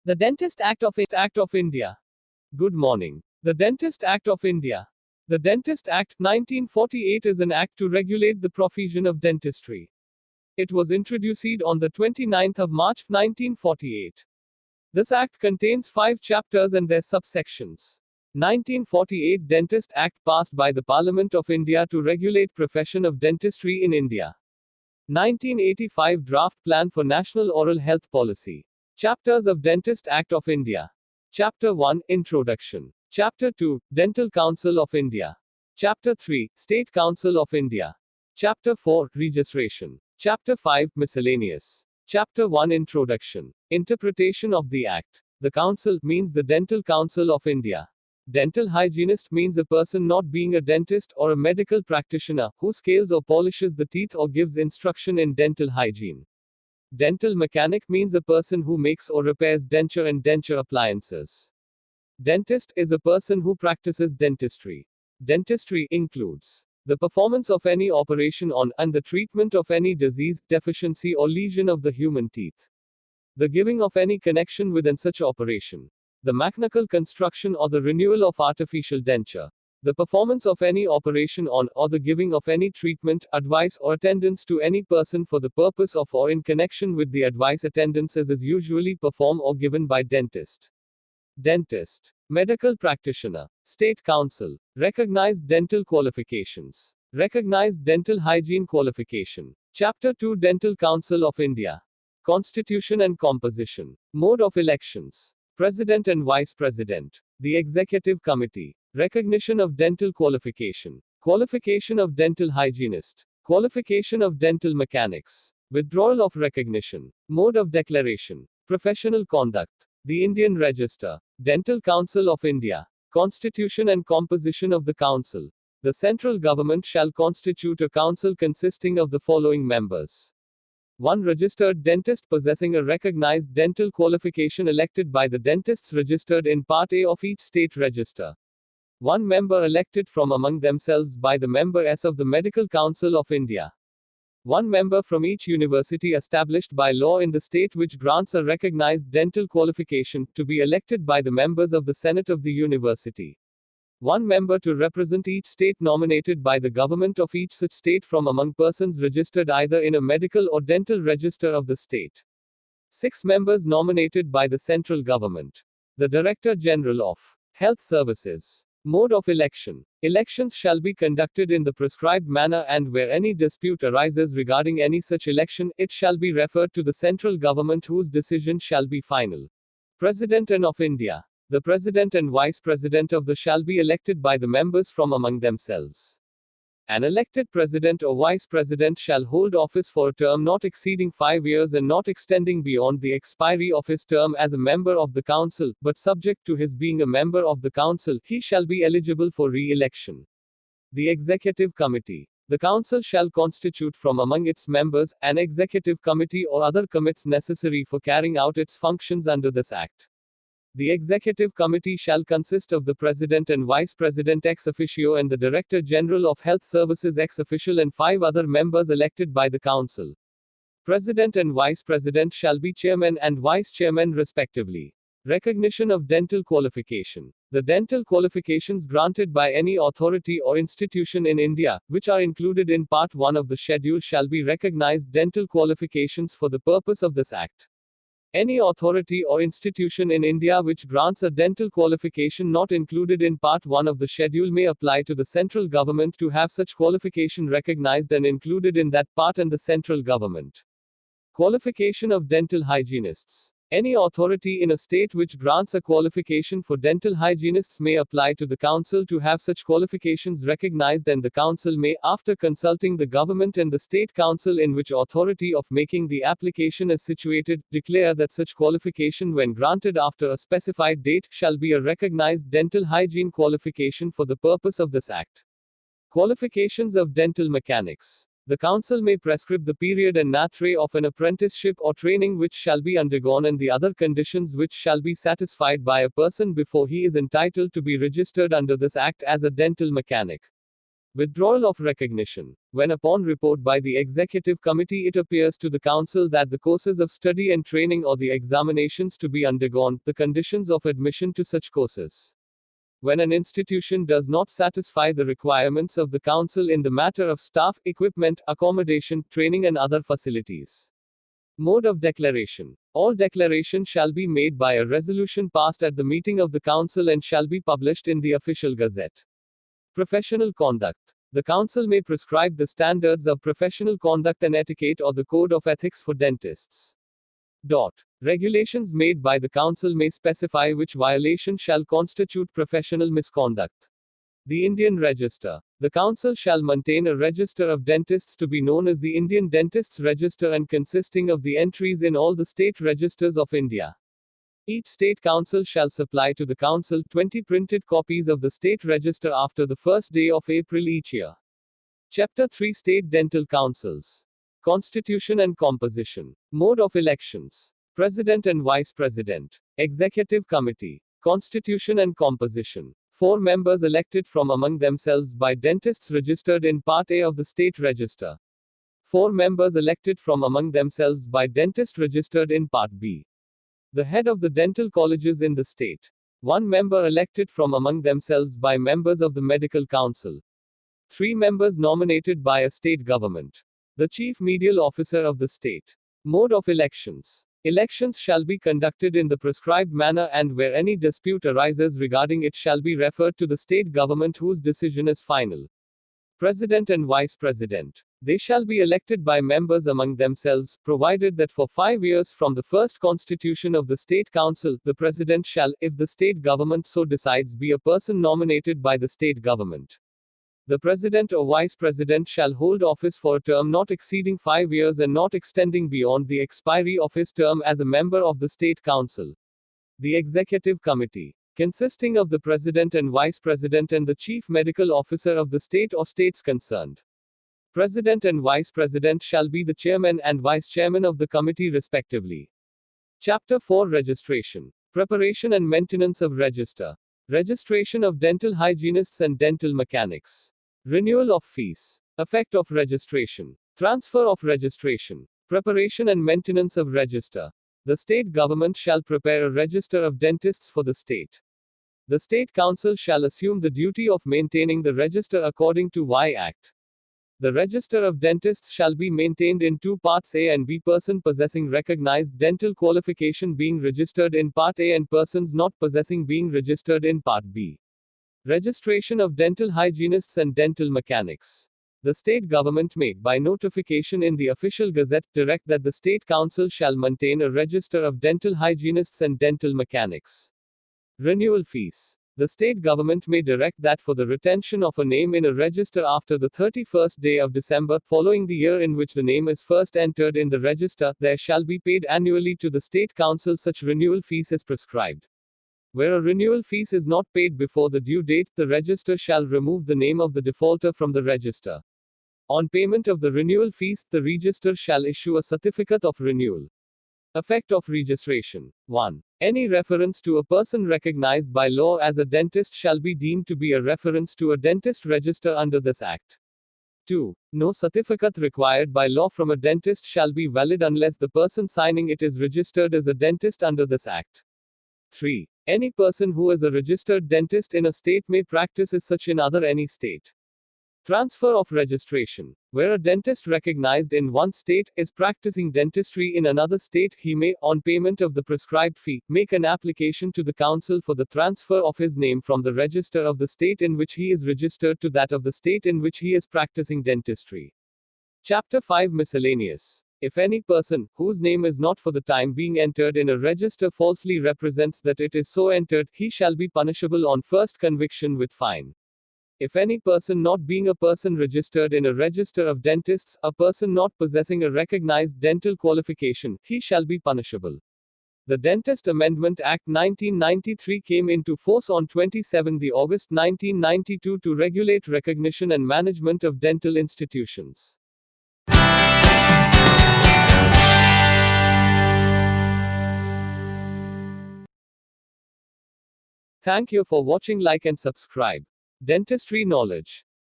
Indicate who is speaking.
Speaker 1: The Dentist Act of India. Good morning. The Dentist Act of India. The Dentist Act 1948 is an act to regulate the profession of dentistry. It was introduced on the 29th of March 1948. This act contains 5 chapters and their subsections. 1948 Dentist Act passed by the Parliament of India to regulate profession of dentistry in India. 1985 Draft Plan for National Oral Health Policy. Chapters of Dentist Act of India. Chapter 1 Introduction. Chapter 2 Dental Council of India. Chapter 3 State Council of India. Chapter 4 Registration. Chapter 5 Miscellaneous. Chapter 1 Introduction. Interpretation of the Act. The Council means the Dental Council of India. Dental hygienist means a person not being a dentist or a medical practitioner who scales or polishes the teeth or gives instruction in dental hygiene. Dental mechanic means a person who makes or repairs denture and denture appliances. Dentist is a person who practices dentistry. Dentistry includes the performance of any operation on and the treatment of any disease, deficiency or lesion of the human teeth. The giving of any connection within such operation. The mechanical construction or the renewal of artificial denture. The performance of any operation on or the giving of any treatment, advice or attendance to any person for the purpose of or in connection with the advice attendance as is usually performed or given by dentist. Dentist. Medical practitioner. State Council. Recognized dental qualifications. Recognized dental hygiene qualification. Chapter 2 Dental Council of India. Constitution and composition. Mode of elections. President and Vice President. The Executive Committee. Recognition of dental qualification. Qualification of dental hygienist. Qualification of dental mechanics. Withdrawal of recognition. Mode of declaration. Professional conduct. The Indian Register. Dental Council of India. Constitution and composition of the Council. The central government shall constitute a council consisting of the following members. 1 registered dentist possessing a recognized dental qualification elected by the dentists registered in Part A of each state register. 1 member elected from among themselves by the members of the Medical Council of India. 1 member from each university established by law in the state which grants a recognized dental qualification, to be elected by the members of the Senate of the university. 1 member to represent each state nominated by the government of each such state from among persons registered either in a medical or dental register of the state. 6 members nominated by the central government. The Director General of Health Services. Mode of election. Elections shall be conducted in the prescribed manner, and where any dispute arises regarding any such election, it shall be referred to the central government, whose decision shall be final. President of India. The President and Vice President of the shall be elected by the members from among themselves. An elected President or Vice President shall hold office for a term not exceeding 5 years and not extending beyond the expiry of his term as a member of the Council, but subject to his being a member of the Council, he shall be eligible for re-election. The Executive Committee. The Council shall constitute from among its members an executive committee or other committees necessary for carrying out its functions under this Act. The Executive Committee shall consist of the President and Vice President ex officio and the Director General of Health Services ex officio and 5 other members elected by the Council. President and Vice President shall be Chairman and Vice Chairman respectively. Recognition of dental qualification. The dental qualifications granted by any authority or institution in India, which are included in Part 1 of the schedule, shall be recognized dental qualifications for the purpose of this Act. Any authority or institution in India which grants a dental qualification not included in Part 1 of the schedule may apply to the central government to have such qualification recognized and included in that part and the central government. Qualification of dental hygienists. Any authority in a state which grants a qualification for dental hygienists may apply to the Council to have such qualifications recognized, and the Council may, after consulting the government and the state council in which authority of making the application is situated, declare that such qualification, when granted after a specified date, shall be a recognized dental hygiene qualification for the purpose of this Act. Qualifications of dental mechanics. The Council may prescribe the period and nature of an apprenticeship or training which shall be undergone and the other conditions which shall be satisfied by a person before he is entitled to be registered under this Act as a dental mechanic. Withdrawal of recognition. When upon report by the executive committee it appears to the council that the courses of study and training or the examinations to be undergone, the conditions of admission to such courses. When an institution does not satisfy the requirements of the council in the matter of staff, equipment, accommodation, training and other facilities. Mode of declaration. All declaration shall be made by a resolution passed at the meeting of the council and shall be published in the official gazette. Professional conduct. The council may prescribe the standards of professional conduct and etiquette or the code of ethics for dentists. Regulations made by the council may specify which violation shall constitute professional misconduct. The Indian Register. The council shall maintain a register of dentists to be known as the Indian Dentists Register and consisting of the entries in all the state registers of India. Each state council shall supply to the council 20 printed copies of the state register after the first day of April each year. Chapter 3 State Dental Councils. Constitution and composition. Mode of elections. President and Vice President. Executive Committee. Constitution and composition. 4 members elected from among themselves by dentists registered in Part A of the State Register. 4 members elected from among themselves by dentists registered in Part B. The head of the dental colleges in the state. 1 member elected from among themselves by members of the Medical Council. 3 members nominated by a state government. The chief medical officer of the state. Mode of elections. Elections shall be conducted in the prescribed manner and where any dispute arises regarding it shall be referred to the state government whose decision is final. President and Vice President. They shall be elected by members among themselves, provided that for 5 years from the first constitution of the State Council, the President shall, if the state government so decides, be a person nominated by the state government. The President or Vice President shall hold office for a term not exceeding 5 years and not extending beyond the expiry of his term as a member of the State Council. The Executive Committee, consisting of the President and Vice President and the Chief Medical Officer of the state or states concerned. President and Vice President shall be the Chairman and Vice Chairman of the committee respectively. Chapter 4 Registration. Preparation and maintenance of register. Registration of dental hygienists and dental mechanics. Renewal of fees. Effect of registration. Transfer of registration. Preparation and maintenance of register. The state government shall prepare a register of dentists for the state. The State Council shall assume the duty of maintaining the register according to Y Act. The register of dentists shall be maintained in 2 parts: A and B. Person possessing recognized dental qualification being registered in Part A and persons not possessing being registered in Part B. Registration of dental hygienists and dental mechanics. The state government may, by notification in the official gazette, direct that the State Council shall maintain a register of dental hygienists and dental mechanics. Renewal fees. The state government may direct that for the retention of a name in a register after the 31st day of December, following the year in which the name is first entered in the register, there shall be paid annually to the State Council such renewal fees as prescribed. Where a renewal fees is not paid before the due date, the register shall remove the name of the defaulter from the register. On payment of the renewal fees, the register shall issue a certificate of renewal. Effect of registration. 1. Any reference to a person recognized by law as a dentist shall be deemed to be a reference to a dentist register under this Act. 2. No certificate required by law from a dentist shall be valid unless the person signing it is registered as a dentist under this Act. 3. Any person who is a registered dentist in a state may practice as such in any state. Transfer of registration. Where a dentist recognized in one state is practicing dentistry in another state, he may, on payment of the prescribed fee, make an application to the council for the transfer of his name from the register of the state in which he is registered to that of the state in which he is practicing dentistry. Chapter 5 Miscellaneous. If any person, whose name is not for the time being entered in a register, falsely represents that it is so entered, he shall be punishable on first conviction with fine. If any person not being a person registered in a register of dentists, a person not possessing a recognized dental qualification, he shall be punishable. The Dentist Amendment Act 1993 came into force on 27 August 1992 to regulate recognition and management of dental institutions. Thank you for watching. Like and subscribe. Dentistry knowledge.